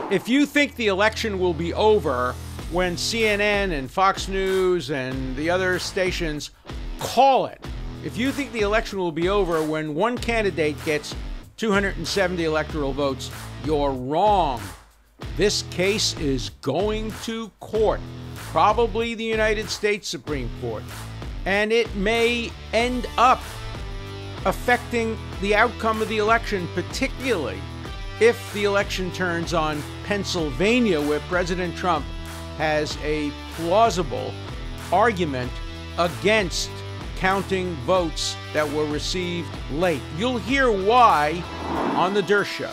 If you think the election will be over when CNN and Fox News and the other stations call it, if you think the election will be over when one candidate gets 270 electoral votes, you're wrong. This case is going to court, probably the United States Supreme Court, and it may end up affecting the outcome of the election, particularly if the election turns on Pennsylvania, where President Trump has a plausible argument against counting votes that were received late. You'll hear why on The Durst Show.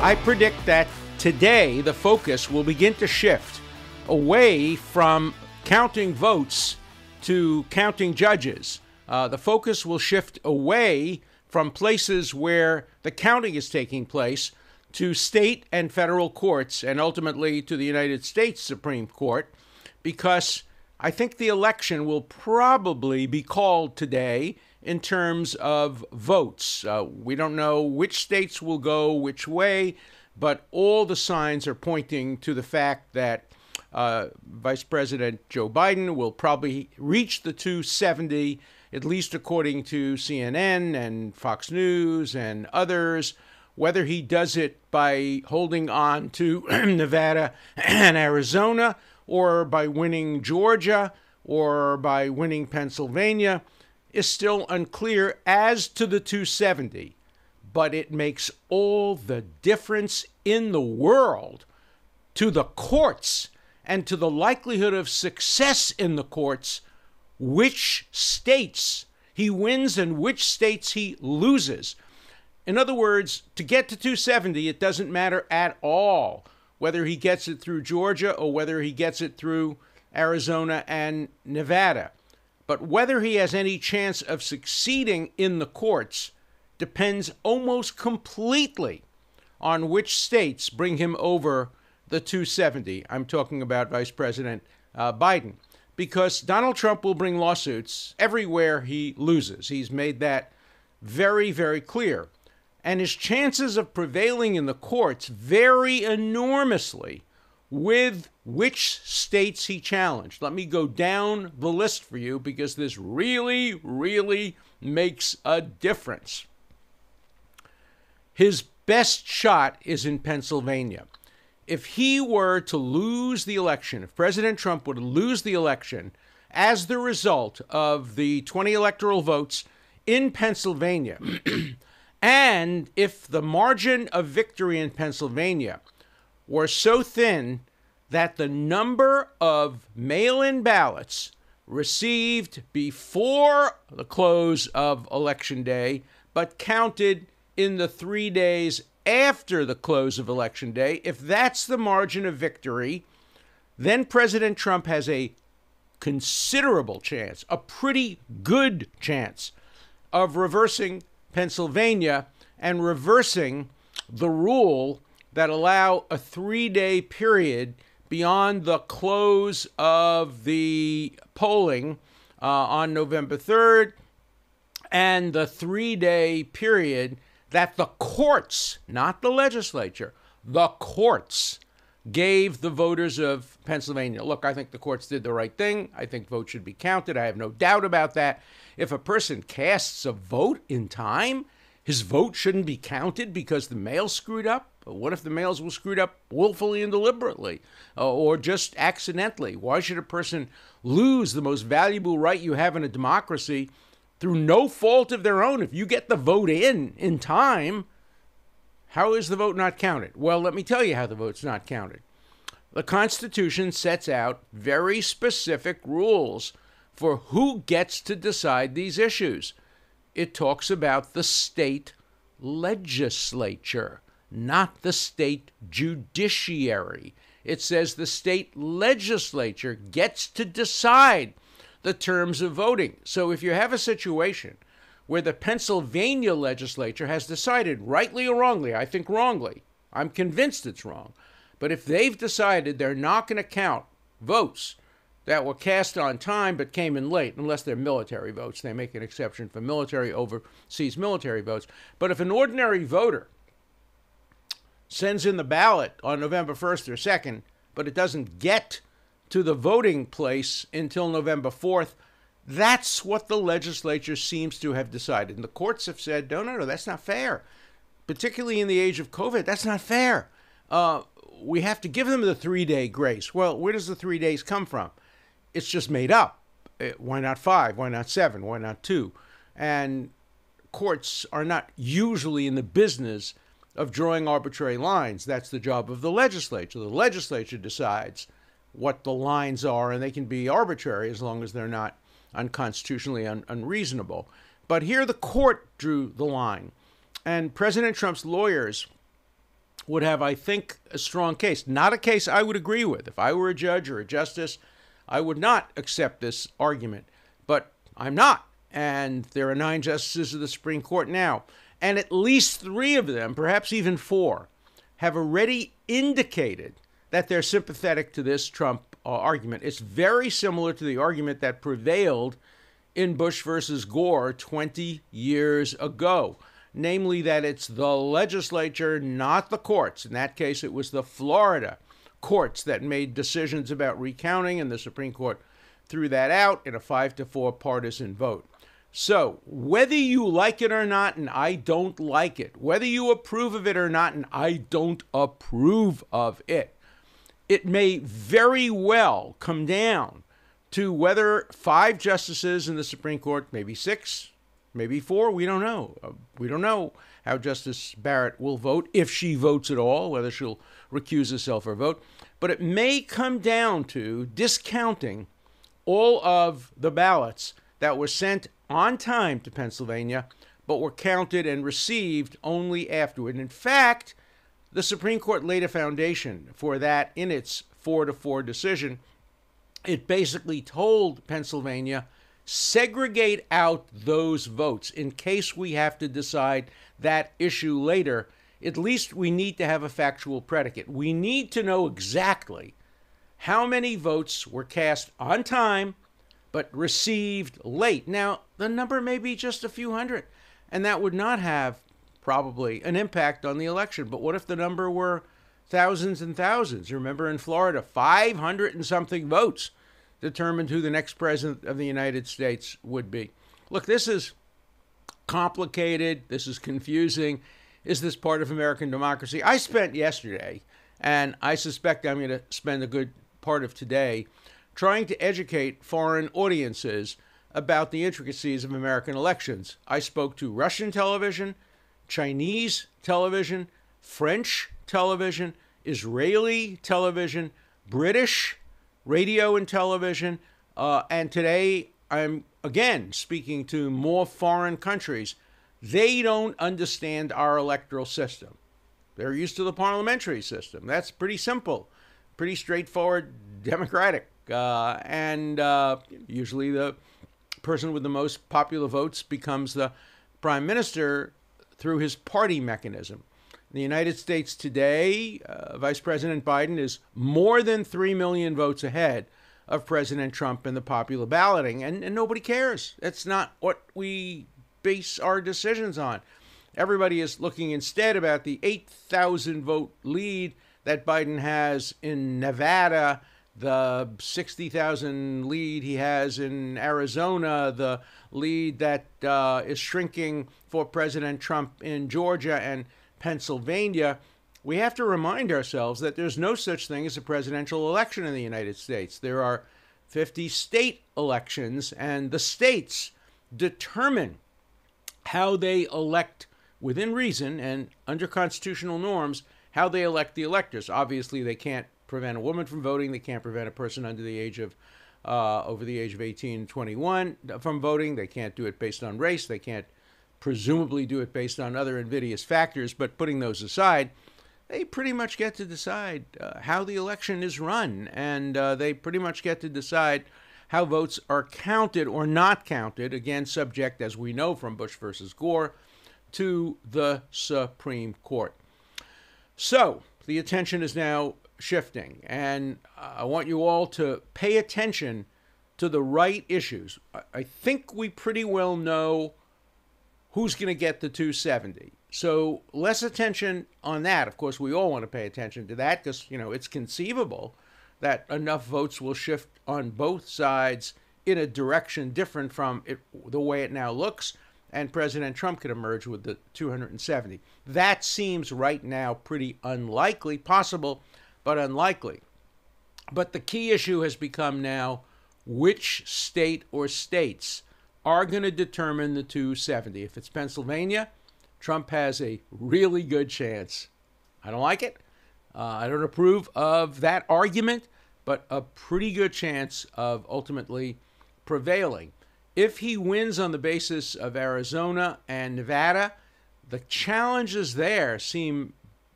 I predict that today the focus will begin to shift away from counting votes to counting judges. The focus will shift away from places where the counting is taking place to state and federal courts and ultimately to the United States Supreme Court, because I think the election will probably be called today in terms of votes. We don't know which states will go which way, but all the signs are pointing to the fact that Vice President Joe Biden will probably reach the 270, at least according to CNN and Fox News and others. Whether he does it by holding on to Nevada and Arizona, or by winning Georgia, or by winning Pennsylvania, is still unclear as to the 270. But it makes all the difference in the world to the courts and to the likelihood of success in the courts, which states he wins and which states he loses. In other words, to get to 270, it doesn't matter at all whether he gets it through Georgia or whether he gets it through Arizona and Nevada. But whether he has any chance of succeeding in the courts depends almost completely on which states bring him over the 270. I'm talking about Vice President Biden, because Donald Trump will bring lawsuits everywhere he loses. He's made that very, very clear. And his chances of prevailing in the courts vary enormously with which states he challenged. Let me go down the list for you, because this really, really makes a difference. His best shot is in Pennsylvania. If he were to lose the election, if President Trump were to lose the election as the result of the 20 electoral votes in Pennsylvania, and if the margin of victory in Pennsylvania were so thin that the number of mail-in ballots received before the close of Election Day, but counted in the 3 days after the close of Election Day, if that's the margin of victory, then President Trump has a considerable chance, a pretty good chance, of reversing Pennsylvania and reversing the rule that allow a 3-day period beyond the close of the polling on November 3rd, and the 3-day period that the courts, not the legislature, the courts gave the voters of Pennsylvania. Look, I think the courts did the right thing. I think votes should be counted. I have no doubt about that. If a person casts a vote in time, his vote shouldn't be counted because the mail screwed up. What if the mails were screwed up willfully and deliberately, or just accidentally? Why should a person lose the most valuable right you have in a democracy through no fault of their own? If you get the vote in time, how is the vote not counted? Well, let me tell you how the vote's not counted. The Constitution sets out very specific rules for who gets to decide these issues. It talks about the state legislature, not the state judiciary. It says the state legislature gets to decide the terms of voting. So if you have a situation where the Pennsylvania legislature has decided, rightly or wrongly, I think wrongly, I'm convinced it's wrong, but if they've decided they're not going to count votes that were cast on time but came in late, unless they're military votes, they make an exception for military, overseas military votes. But if an ordinary voter sends in the ballot on November 1st or 2nd, but it doesn't get to the voting place until November 4th, that's what the legislature seems to have decided. And the courts have said, no, that's not fair. Particularly in the age of COVID, that's not fair. We have to give them the 3-day grace. Well, where does the 3 days come from? It's just made up. Why not 5? Why not 7? Why not 2? And courts are not usually in the business of drawing arbitrary lines. That's the job of the legislature. The legislature decides what the lines are, and they can be arbitrary as long as they're not unconstitutionally unreasonable. But here the court drew the line. And President Trump's lawyers would have, I think, a strong case. Not a case I would agree with. If I were a judge or a justice, I would not accept this argument. But I'm not. And there are 9 justices of the Supreme Court now. And at least 3 of them, perhaps even 4, have already indicated that they're sympathetic to this Trump argument. It's very similar to the argument that prevailed in Bush versus Gore 20 years ago. Namely that it's the legislature, not the courts. In that case, it was the Florida courts that made decisions about recounting, and the Supreme Court threw that out in a 5-4 partisan vote. So whether you like it or not, and I don't like it, whether you approve of it or not, and I don't approve of it, it may very well come down to whether 5 justices in the Supreme Court, maybe 6, maybe 4, we don't know. We don't know how Justice Barrett will vote, if she votes at all, whether she'll recuse herself or vote. But it may come down to discounting all of the ballots that were sent on time to Pennsylvania, but were counted and received only afterward. In fact, the Supreme Court laid a foundation for that in its 4-4 decision. It basically told Pennsylvania, segregate out those votes in case we have to decide that issue later. At least we need to have a factual predicate. We need to know exactly how many votes were cast on time but received late. Now, the number may be just a few hundred, and that would not have probably an impact on the election. But what if the number were thousands and thousands? Remember in Florida, 500 and something votes determined who the next president of the United States would be. Look, this is complicated. This is confusing. Is this part of American democracy? I spent yesterday, and I suspect I'm going to spend a good part of today, trying to educate foreign audiences about the intricacies of American elections. I spoke to Russian television, Chinese television, French television, Israeli television, British radio and television, and today I'm again speaking to more foreign countries. They don't understand our electoral system. They're used to the parliamentary system. That's pretty simple, pretty straightforward, democratic. And usually the person with the most popular votes becomes the prime minister through his party mechanism. In the United States today, Vice President Biden is more than 3 million votes ahead of President Trump in the popular balloting, and nobody cares. That's not what we base our decisions on. Everybody is looking instead about the 8,000 vote lead that Biden has in Nevada, the 60,000 lead he has in Arizona, the lead that is shrinking for President Trump in Georgia and Pennsylvania. We have to remind ourselves that there's no such thing as a presidential election in the United States. There are 50 state elections, and the states determine how they elect, within reason and under constitutional norms, how they elect the electors. Obviously, they can't prevent a woman from voting. They can't prevent a person under the age of over the age of 18 and 21 from voting. They can't do it based on race. They can't presumably do it based on other invidious factors. But putting those aside, they pretty much get to decide how the election is run, and they pretty much get to decide how votes are counted or not counted, again, subject, as we know from Bush versus Gore, to the Supreme Court. So the attention is now shifting, and I want you all to pay attention to the right issues. I think we pretty well know who's going to get the 270. So less attention on that. Of course, we all want to pay attention to that because, it's conceivable that enough votes will shift on both sides in a direction different from the way it now looks, and President Trump could emerge with the 270. That seems right now pretty unlikely, possible, but unlikely. But the key issue has become now which state or states are going to determine the 270. If it's Pennsylvania, Trump has a really good chance. I don't like it. I don't approve of that argument, but a pretty good chance of ultimately prevailing. If he wins on the basis of Arizona and Nevada, the challenges there seem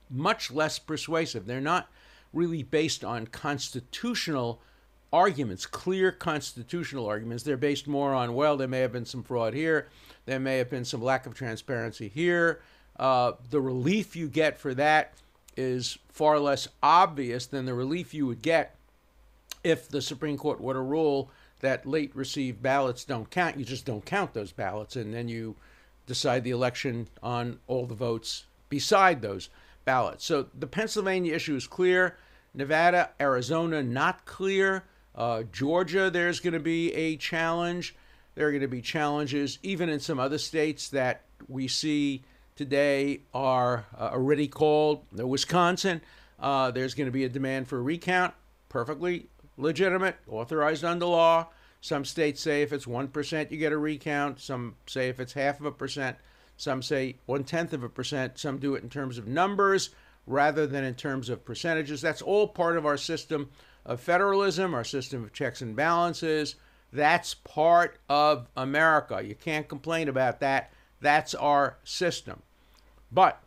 much less persuasive. They're not really based on constitutional arguments, clear constitutional arguments. They're based more on, well, there may have been some fraud here, there may have been some lack of transparency here. The relief you get for that is far less obvious than the relief you would get if the Supreme Court were to rule that late received ballots don't count. You just don't count those ballots, and then you decide the election on all the votes beside those ballots. So the Pennsylvania issue is clear. Nevada, Arizona, not clear. Georgia, there's going to be a challenge. There are going to be challenges even in some other states that we see today are already called. Wisconsin, there's going to be a demand for a recount. Perfectly legitimate, authorized under law. Some states say if it's 1%, you get a recount. Some say if it's 0.5%. Some say 0.1%. Some do it in terms of numbers rather than in terms of percentages. That's all part of our system of federalism, our system of checks and balances. That's part of America. You can't complain about that. That's our system. But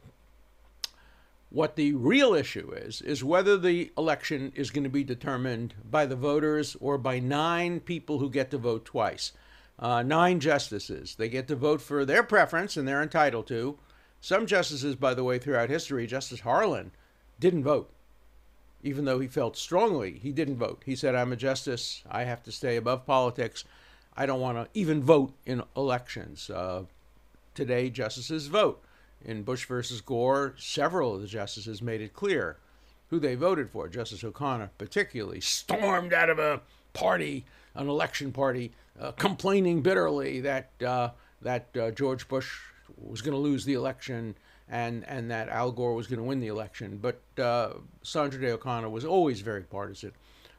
what the real issue is whether the election is going to be determined by the voters or by 9 people who get to vote twice. 9 justices. They get to vote for their preference, and they're entitled to. Some justices, by the way, throughout history, Justice Harlan, didn't vote. Even though he felt strongly, he didn't vote. He said, I'm a justice. I have to stay above politics. I don't want to even vote in elections. Today, justices vote. In Bush versus Gore, several of the justices made it clear who they voted for. Justice O'Connor particularly stormed out of a party, an election party, complaining bitterly that George Bush was going to lose the election and that Al Gore was going to win the election. But Sandra Day O'Connor was always very partisan,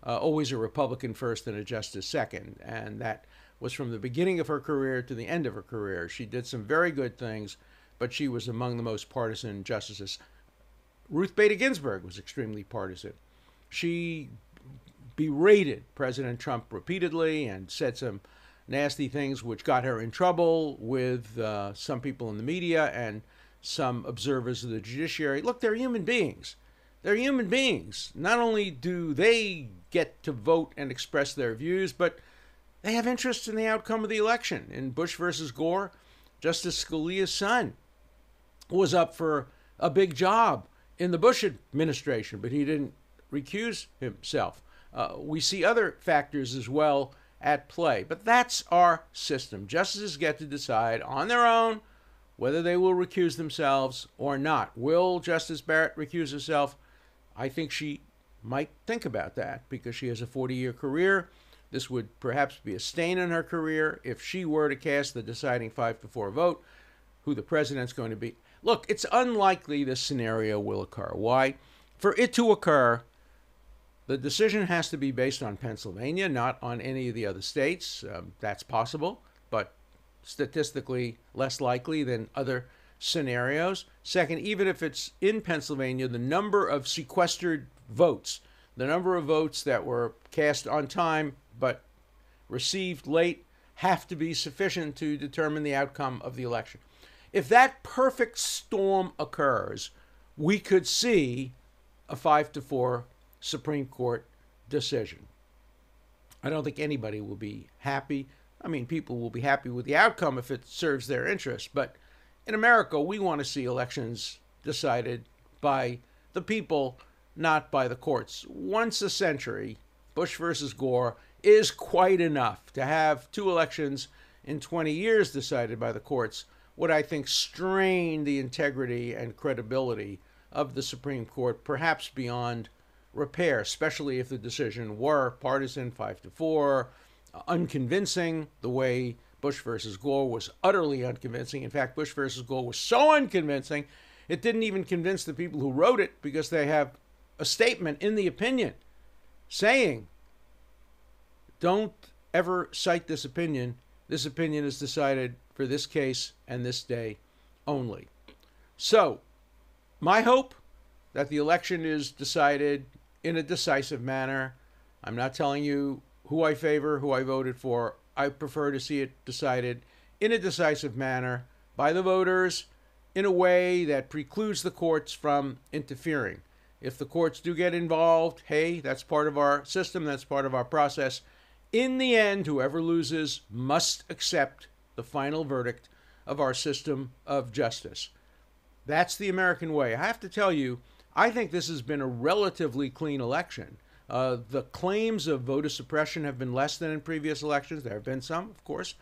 always a Republican first and a justice second. And that was from the beginning of her career to the end of her career. She did some very good things, but she was among the most partisan justices. Ruth Bader Ginsburg was extremely partisan. She berated President Trump repeatedly and said some nasty things which got her in trouble with some people in the media and some observers of the judiciary. Look, they're human beings. They're human beings. Not only do they get to vote and express their views, but they have interest in the outcome of the election. In Bush versus Gore, Justice Scalia's son was up for a big job in the Bush administration, but he didn't recuse himself. We see other factors as well at play, but that's our system. Justices get to decide on their own whether they will recuse themselves or not. Will Justice Barrett recuse herself? I think she might think about that because she has a 40-year career. This would perhaps be a stain on her career if she were to cast the deciding 5-4 vote, who the president's going to be. Look, it's unlikely this scenario will occur. Why? For it to occur, the decision has to be based on Pennsylvania, not on any of the other states. That's possible, but statistically less likely than other scenarios. Second, even if it's in Pennsylvania, the number of sequestered votes, the number of votes that were cast on time but received late, have to be sufficient to determine the outcome of the election. If that perfect storm occurs, we could see a 5-4 Supreme Court decision. I don't think anybody will be happy. I mean, people will be happy with the outcome if it serves their interest. But in America, we want to see elections decided by the people, not by the courts. Once a century, Bush versus Gore is quite enough. To have 2 elections in 20 years decided by the courts would, I think, strain the integrity and credibility of the Supreme Court, perhaps beyond repair, especially if the decision were partisan, 5-4, unconvincing, the way Bush versus Gore was utterly unconvincing. In fact, Bush versus Gore was so unconvincing, it didn't even convince the people who wrote it, because they have a statement in the opinion saying, don't ever cite this opinion. This opinion is decided for this case and this day only. So, my hope that the election is decided in a decisive manner. I'm not telling you who I favor, who I voted for. I prefer to see it decided in a decisive manner by the voters in a way that precludes the courts from interfering. If the courts do get involved, hey, that's part of our system, that's part of our process. In the end, whoever loses must accept the final verdict of our system of justice. That's the American way. I have to tell you, I think this has been a relatively clean election. The claims of voter suppression have been less than in previous elections. There have been some, of course.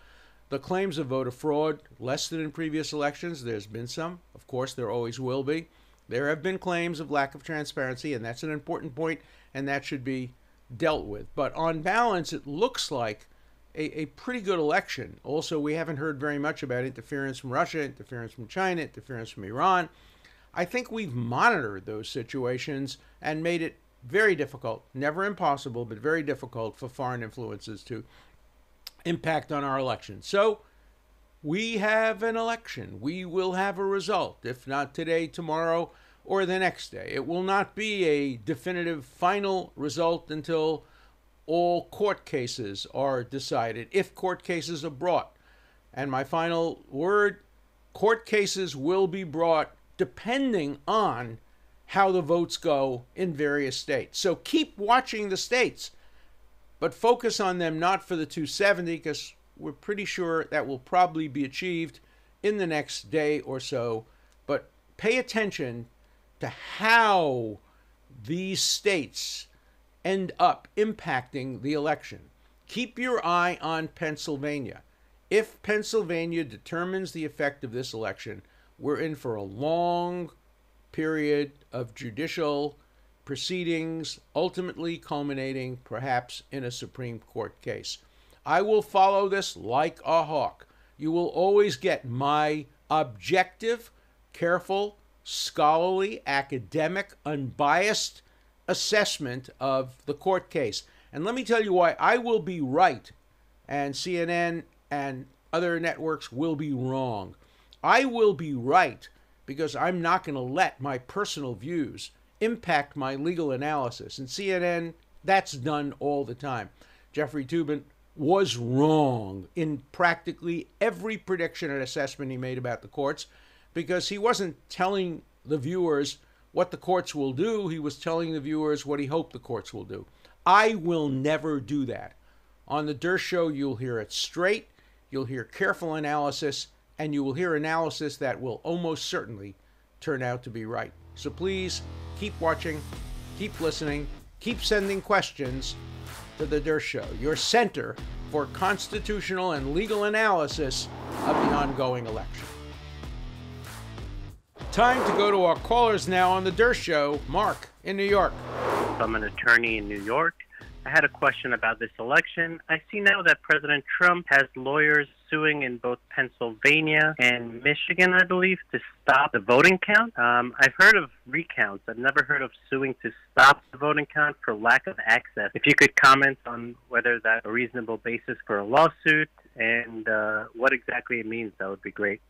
The claims of voter fraud, less than in previous elections. There's been some. Of course, there always will be. There have been claims of lack of transparency, and that's an important point, and that should be dealt with. But on balance, it looks like a pretty good election. Also, we haven't heard very much about interference from Russia, interference from China, interference from Iran. I think we've monitored those situations and made it very difficult, never impossible, but very difficult for foreign influences to impact on our election. So we have an election. We will have a result, if not today, tomorrow, or the next day. It will not be a definitive final result until all court cases are decided, if court cases are brought. And my final word, court cases will be brought depending on how the votes go in various states. So keep watching the states, but focus on them not for the 270, because we're pretty sure that will probably be achieved in the next day or so. But pay attention to how these states end up impacting the election. Keep your eye on Pennsylvania. If Pennsylvania determines the effect of this election, we're in for a long period of judicial proceedings, ultimately culminating perhaps in a Supreme Court case. I will follow this like a hawk. You will always get my objective, careful, scholarly, academic, unbiased assessment of the court case. And let me tell you why I will be right and CNN and other networks will be wrong. I will be right because I'm not going to let my personal views impact my legal analysis. And CNN, that's done all the time. Jeffrey Toobin was wrong in practically every prediction and assessment he made about the courts, because he wasn't telling the viewers what the courts will do. He was telling the viewers what he hoped the courts will do. I will never do that. On the Dersht Show, you'll hear it straight, you'll hear careful analysis, and you will hear analysis that will almost certainly turn out to be right. So please keep watching, keep listening, keep sending questions to the Dersht Show, your center for constitutional and legal analysis of the ongoing election. Time to go to our callers now on the Dersht Show. Mark in New York. I'm an attorney in New York. I had a question about this election. I see now that President Trump has lawyers suing in both Pennsylvania and Michigan, I believe, to stop the voting count. I've heard of recounts. I've never heard of suing to stop the voting count for lack of access. If you could comment on whether that's a reasonable basis for a lawsuit and what exactly it means, that would be great.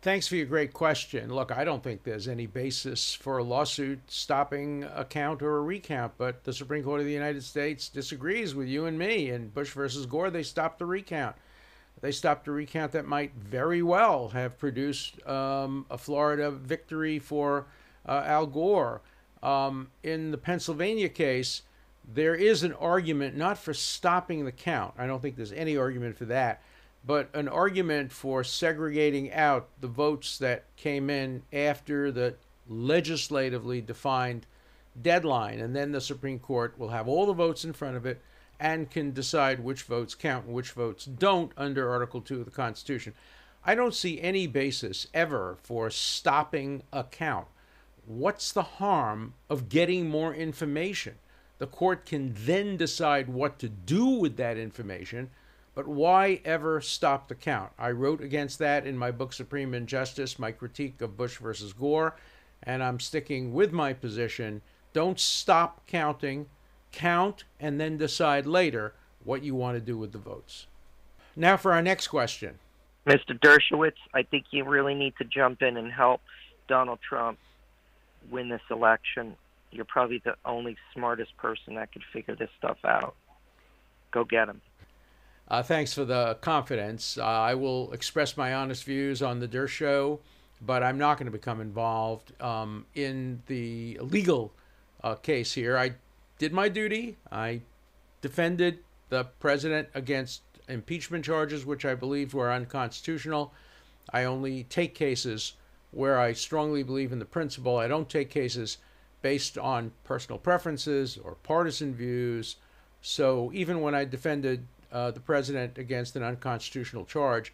Thanks for your great question. Look, I don't think there's any basis for a lawsuit stopping a count or a recount, but the Supreme Court of the United States disagrees with you and me. In Bush versus Gore, they stopped the recount. They stopped a recount that might very well have produced a Florida victory for Al Gore. In the Pennsylvania case, there is an argument not for stopping the count. I don't think there's any argument for that, but an argument for segregating out the votes that came in after the legislatively defined deadline. And then the Supreme Court will have all the votes in front of it and can decide which votes count and which votes don't under Article 2 of the Constitution. I don't see any basis ever for stopping a count. What's the harm of getting more information? The court can then decide what to do with that information, but why ever stop the count? I wrote against that in my book, Supreme Injustice, my critique of Bush versus Gore, and I'm sticking with my position. Don't stop counting. Count and then decide later what you want to do with the votes. Now for our next question. Mr. Dershowitz, I think you really need to jump in and help Donald Trump win this election. You're probably the only smartest person that could figure this stuff out. Go get him. Thanks for the confidence. I will express my honest views on the Dersh Show, but I'm not going to become involved in the legal case here. I did my duty. I defended the president against impeachment charges, which I believed were unconstitutional. I only take cases where I strongly believe in the principle. I don't take cases based on personal preferences or partisan views. So even when I defended the president against an unconstitutional charge,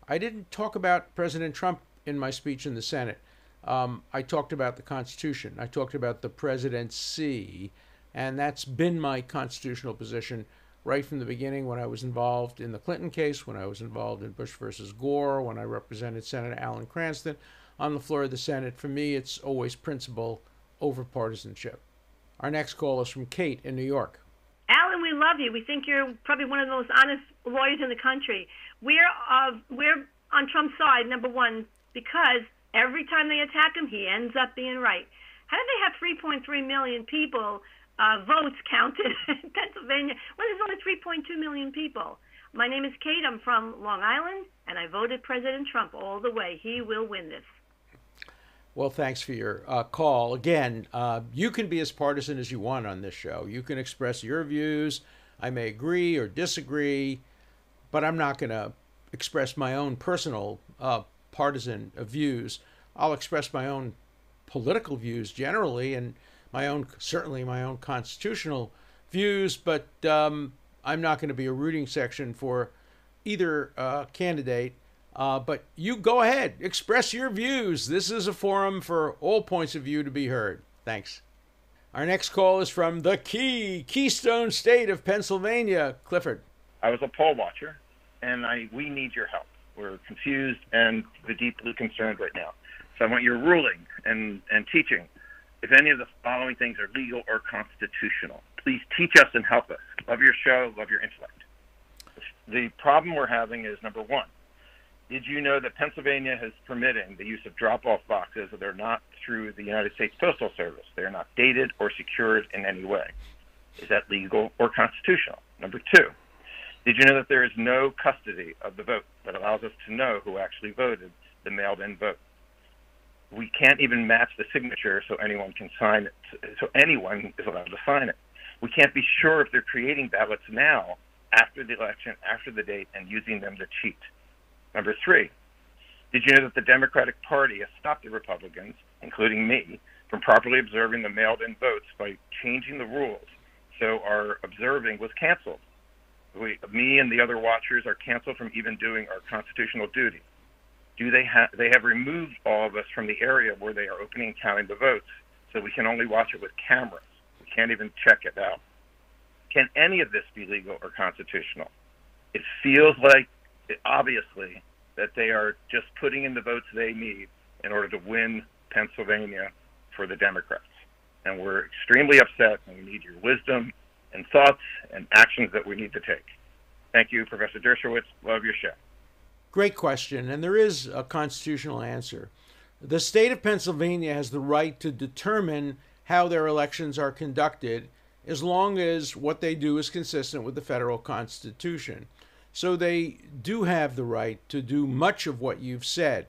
I didn't talk about President Trump in my speech in the Senate. I talked about the Constitution. I talked about the presidency, and that's been my constitutional position right from the beginning when I was involved in the Clinton case, when I was involved in Bush versus Gore, when I represented Senator Alan Cranston on the floor of the Senate. For me, it's always principle over partisanship. Our next call is from Kate in New York. Alan, we love you. We think you're probably one of the most honest lawyers in the country. We're on Trump's side, number one, because every time they attack him, he ends up being right. How do they have 3.3 million people votes counted in Pennsylvania when there's only 3.2 million people? My name is Kate. I'm from Long Island, and I voted President Trump all the way. He will win this. Well, thanks for your call. Again, you can be as partisan as you want on this show. You can express your views. I may agree or disagree, but I'm not going to express my own personal partisan views. I'll express my own political views generally, and certainly my own constitutional views, but I'm not going to be a rooting section for either candidate. But you go ahead, express your views. This is a forum for all points of view to be heard. Thanks. Our next call is from the Keystone State of Pennsylvania. Clifford. I was a poll watcher, and we need your help. We're confused and deeply concerned right now. So I want your ruling and teaching if any of the following things are legal or constitutional. Please teach us and help us. Love your show, love your intellect. The problem we're having is, number one, did you know that Pennsylvania is permitting the use of drop-off boxes that are not through the United States Postal Service? They are not dated or secured in any way. Is that legal or constitutional? Number two, did you know that there is no custody of the vote that allows us to know who actually voted the mailed-in vote? We can't even match the signature so anyone can sign it, so anyone is allowed to sign it. We can't be sure if they're creating ballots now, after the election, after the date, and using them to cheat. Number three, did you know that the Democratic Party has stopped the Republicans, including me, from properly observing the mailed-in votes by changing the rules so our observing was canceled? Me and the other watchers are canceled from even doing our constitutional duty. They have removed all of us from the area where they are opening and counting the votes, so we can only watch it with cameras. We can't even check it out. Can any of this be legal or constitutional? It feels like, obviously, that they are just putting in the votes they need in order to win Pennsylvania for the Democrats. And we're extremely upset, and we need your wisdom and thoughts and actions that we need to take. Thank you, Professor Dershowitz. Love your show. Great question, and there is a constitutional answer. The state of Pennsylvania has the right to determine how their elections are conducted as long as what they do is consistent with the federal Constitution. So they do have the right to do much of what you've said.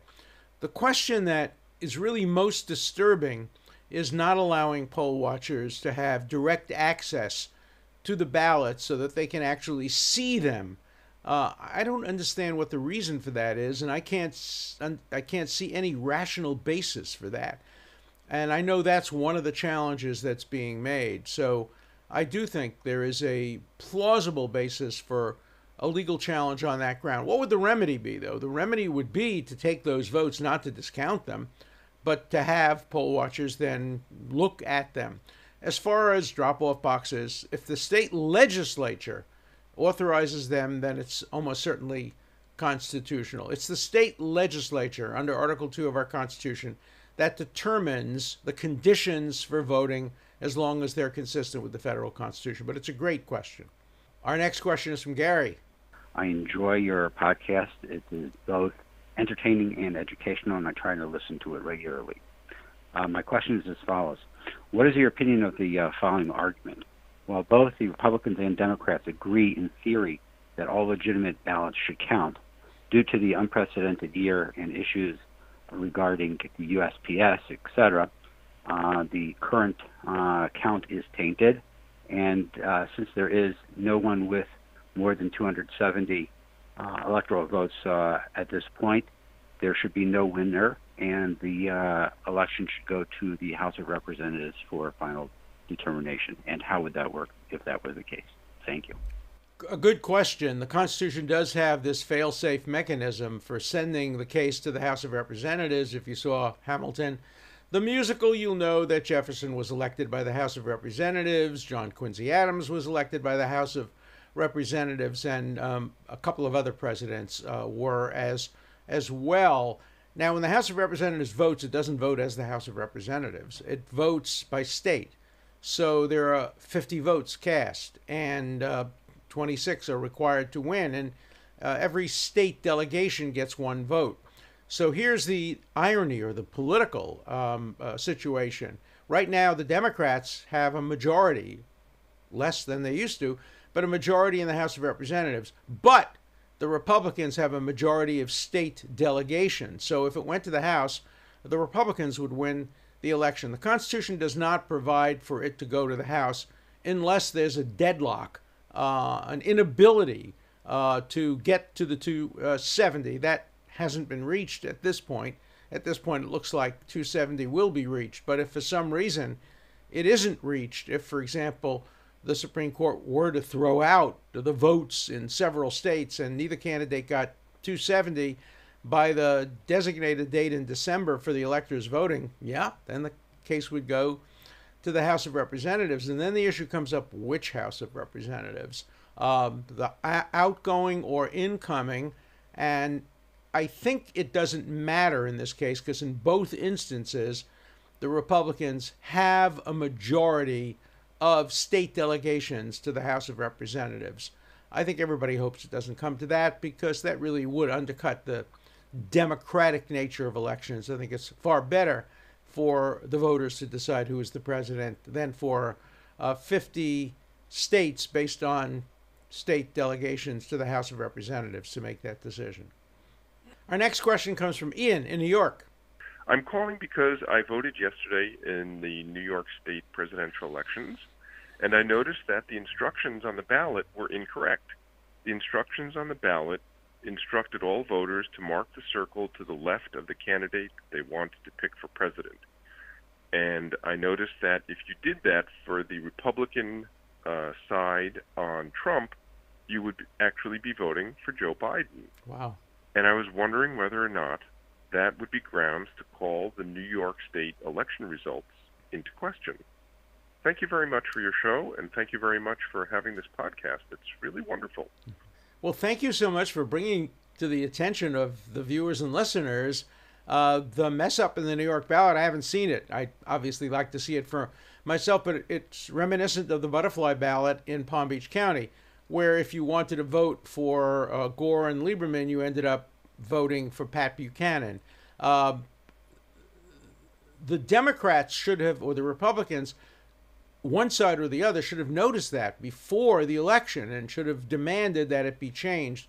The question that is really most disturbing is not allowing poll watchers to have direct access to the ballots so that they can actually see them. I don't understand what the reason for that is, and I can't see any rational basis for that. And I know that's one of the challenges that's being made. So I do think there is a plausible basis for a legal challenge on that ground. What would the remedy be, though? The remedy would be to take those votes, not to discount them, but to have poll watchers then look at them. As far as drop-off boxes, if the state legislature authorizes them, then it's almost certainly constitutional. It's the state legislature under Article 2 of our Constitution that determines the conditions for voting as long as they're consistent with the federal Constitution. But it's a great question. Our next question is from Gary. I enjoy your podcast. It is both entertaining and educational, and I try to listen to it regularly. My question is as follows. What is your opinion of the following argument? While both the Republicans and Democrats agree in theory that all legitimate ballots should count, due to the unprecedented year and issues regarding the USPS, etc., the current count is tainted, and since there is no one with more than 270 electoral votes at this point, there should be no winner, and the election should go to the House of Representatives for final determination. And how would that work if that were the case? Thank you. A good question. The Constitution does have this fail-safe mechanism for sending the case to the House of Representatives. If you saw Hamilton, the musical, you'll know that Jefferson was elected by the House of Representatives, John Quincy Adams was elected by the House of Representatives, and a couple of other presidents were as well. Now, when the House of Representatives votes, it doesn't vote as the House of Representatives. It votes by state. So there are 50 votes cast, and 26 are required to win, and every state delegation gets one vote. So here's the irony, or the political situation. Right now, the Democrats have a majority, less than they used to, but a majority in the House of Representatives. But the Republicans have a majority of state delegations. So if it went to the House, the Republicans would win the election. The Constitution does not provide for it to go to the House unless there's a deadlock, an inability to get to the 270. That hasn't been reached at this point. At this point, it looks like 270 will be reached. But if for some reason it isn't reached, if, for example, the Supreme Court were to throw out the votes in several states and neither candidate got 270 by the designated date in December for the electors voting, then the case would go to the House of Representatives. And then the issue comes up, which House of Representatives? The outgoing or incoming. And I think it doesn't matter in this case because in both instances, the Republicans have a majority of state delegations to the House of Representatives. I think everybody hopes it doesn't come to that because that really would undercut the democratic nature of elections. I think it's far better for the voters to decide who is the president than for 50 states based on state delegations to the House of Representatives to make that decision. Our next question comes from Ian in New York. I'm calling because I voted yesterday in the New York State presidential elections, and I noticed that the instructions on the ballot were incorrect. The instructions on the ballot instructed all voters to mark the circle to the left of the candidate they wanted to pick for president. And I noticed that if you did that for the Republican side on Trump, you would actually be voting for Joe Biden. Wow. And I was wondering whether or not that would be grounds to call the New York State election results into question. Thank you very much for your show, and thank you very much for having this podcast. It's really wonderful. Well, thank you so much for bringing to the attention of the viewers and listeners the mess up in the New York ballot. I haven't seen it. I obviously like to see it for myself, but it's reminiscent of the butterfly ballot in Palm Beach County, where if you wanted to vote for Gore and Lieberman, you ended up voting for Pat Buchanan. The Democrats should have, or the Republicans, one side or the other, should have noticed that before the election and should have demanded that it be changed.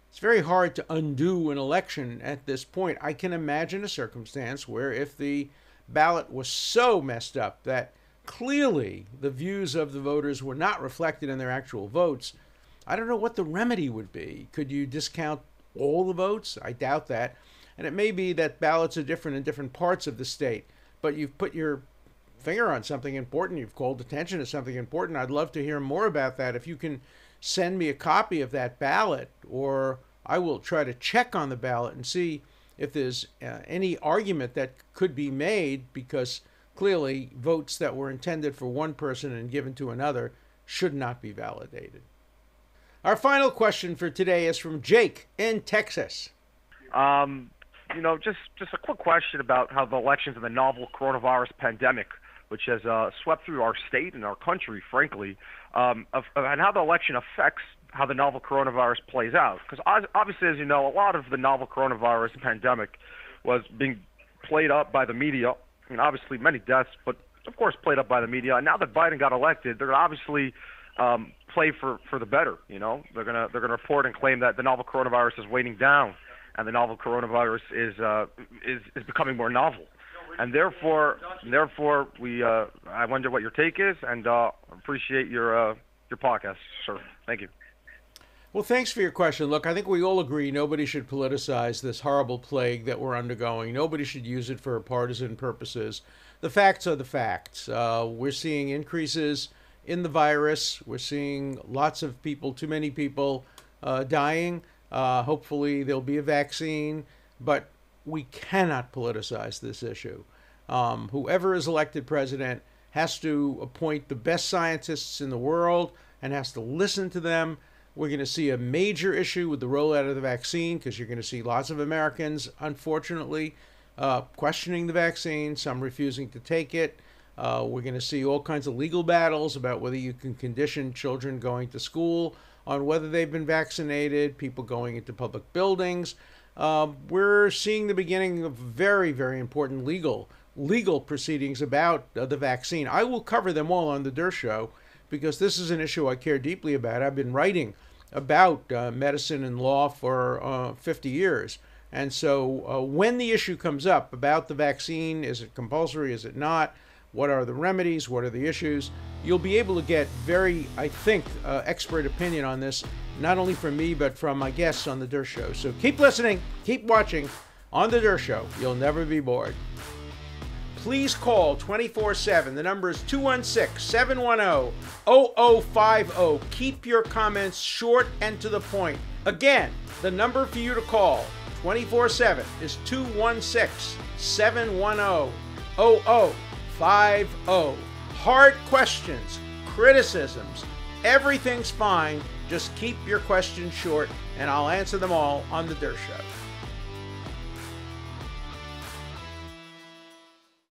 It's very hard to undo an election at this point. I can imagine a circumstance where if the ballot was so messed up that clearly the views of the voters were not reflected in their actual votes, I don't know what the remedy would be. Could you discount all the votes? I doubt that. And it may be that ballots are different in different parts of the state, but you've put your finger on something important. You've called attention to something important. I'd love to hear more about that. If you can send me a copy of that ballot, or I will try to check on the ballot and see if there's any argument that could be made, because clearly votes that were intended for one person and given to another should not be validated. Our final question for today is from Jake in Texas. Just a quick question about how the elections and the novel coronavirus pandemic, which has swept through our state and our country, frankly, and how the election affects how the novel coronavirus plays out. Because obviously, as you know, a lot of the novel coronavirus pandemic was being played up by the media. I mean, obviously, many deaths, but of course, played up by the media. And now that Biden got elected, they're obviously play for the better. You know, they're gonna report and claim that the novel coronavirus is waning down, and the novel coronavirus is becoming more novel. And therefore, I wonder what your take is, and appreciate your podcast, sir. Thank you. Well, thanks for your question. Look, I think we all agree nobody should politicize this horrible plague that we're undergoing. Nobody should use it for partisan purposes. The facts are the facts. We're seeing increases in the virus. We're seeing lots of people, too many people, dying. Hopefully there'll be a vaccine, but we cannot politicize this issue. Whoever is elected president has to appoint the best scientists in the world and has to listen to them. We're going to see a major issue with the rollout of the vaccine, because you're going to see lots of Americans, unfortunately, questioning the vaccine, some refusing to take it. We're going to see all kinds of legal battles about whether you can condition children going to school on whether they've been vaccinated, people going into public buildings. We're seeing the beginning of very, very important legal proceedings about the vaccine. I will cover them all on the Der Show, because this is an issue I care deeply about. I've been writing about medicine and law for 50 years. And so when the issue comes up about the vaccine, is it compulsory, is it not? What are the remedies? What are the issues? You'll be able to get very, I think, expert opinion on this, not only from me, but from my guests on the Der Show. So keep listening, keep watching on the Der Show. You'll never be bored. Please call 24/7. The number is 216-710-0050. Keep your comments short and to the point. Again, the number for you to call 24/7 is 216-710-0050. Hard questions, criticisms, everything's fine. Just keep your questions short, and I'll answer them all on the Der Show.